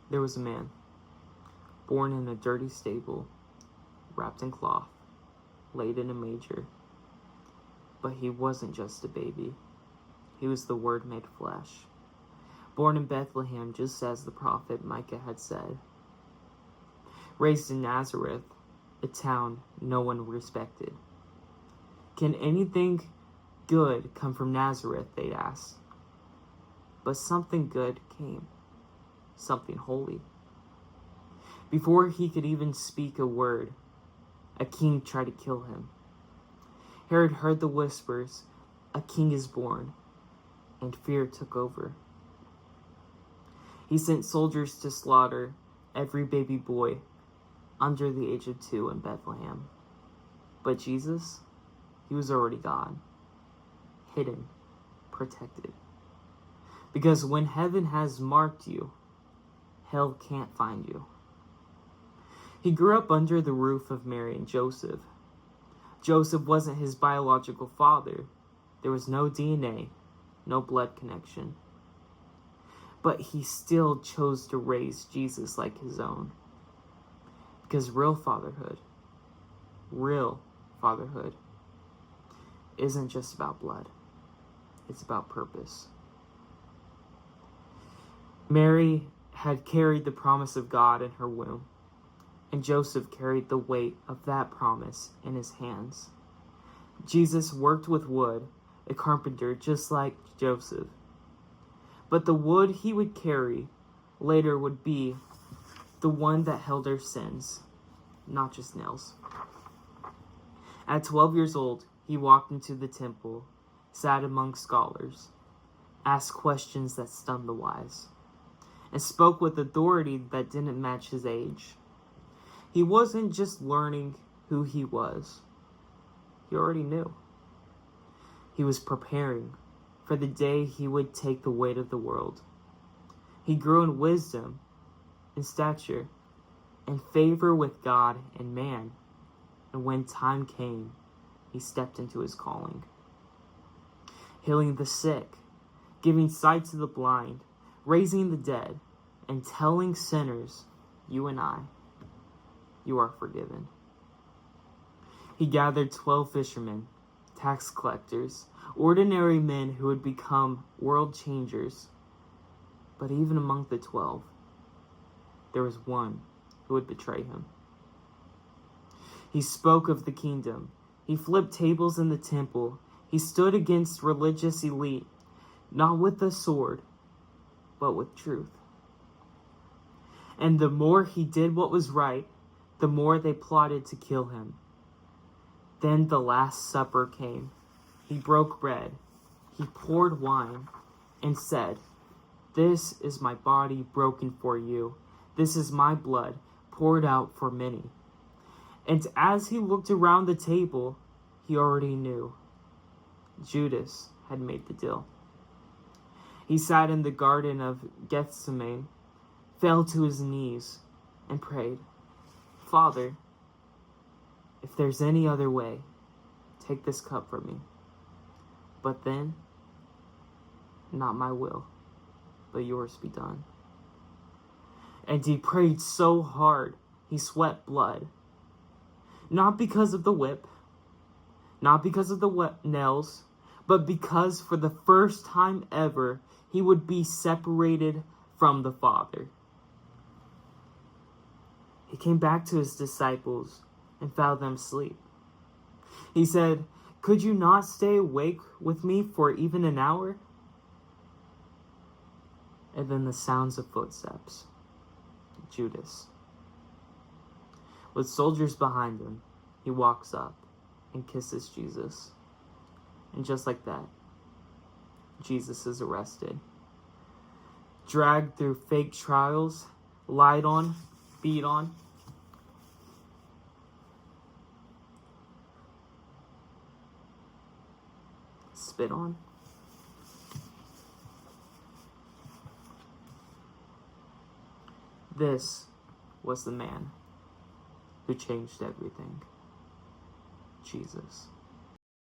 There was a man, born in a dirty stable, wrapped in cloth, laid in a manger. But he wasn't just a baby. He was the Word made flesh, born in Bethlehem, just as the prophet Micah had said. Raised in Nazareth, a town no one respected. Can anything good come from Nazareth, they'd ask. But something good came, something holy. Before he could even speak a word, a king tried to kill him. Herod heard the whispers, "A king is born," and fear took over. He sent soldiers to slaughter every baby boy under the age of 2 in Bethlehem. But Jesus, he was already gone, hidden, protected. Because when heaven has marked you, hell can't find you. He grew up under the roof of Mary and Joseph. Joseph wasn't his biological father. There was no DNA, no blood connection. But he still chose to raise Jesus like his own. Because real fatherhood isn't just about blood. It's about purpose. Mary had carried the promise of God in her womb, and Joseph carried the weight of that promise in his hands. Jesus worked with wood, a carpenter just like Joseph. But the wood he would carry later would be the one that held our sins, not just nails. At 12 years old, he walked into the temple, sat among scholars, asked questions that stunned the wise, and spoke with authority that didn't match his age. He wasn't just learning who he was. He already knew. He was preparing for the day he would take the weight of the world. He grew in wisdom, in stature, in favor with God and man. And when time came, he stepped into his calling. Healing the sick, giving sight to the blind, raising the dead, and telling sinners, you and I, you are forgiven. He gathered 12 fishermen, tax collectors, ordinary men who would become world changers. But even among the 12, there was one who would betray him. He spoke of the kingdom. He flipped tables in the temple. He stood against religious elite, not with a sword, but with truth. And the more he did what was right, the more they plotted to kill him. Then the Last Supper came. He broke bread. He poured wine and said, "This is my body broken for you. This is my blood poured out for many." And as he looked around the table, he already knew. Judas had made the deal. He sat in the Garden of Gethsemane, fell to his knees, and prayed, "Father, if there's any other way, take this cup from me. But then, not my will, but yours be done." And he prayed so hard, he sweat blood. Not because of the whip, not because of the nails, but because for the first time ever, he would be separated from the Father. He came back to his disciples and found them asleep. He said, "Could you not stay awake with me for even an hour?" And then the sounds of footsteps. Judas. With soldiers behind him, he walks up and kisses Jesus. And just like that, Jesus is arrested. Dragged through fake trials, lied on, beat on. Spit on. This was the man who changed everything. Jesus.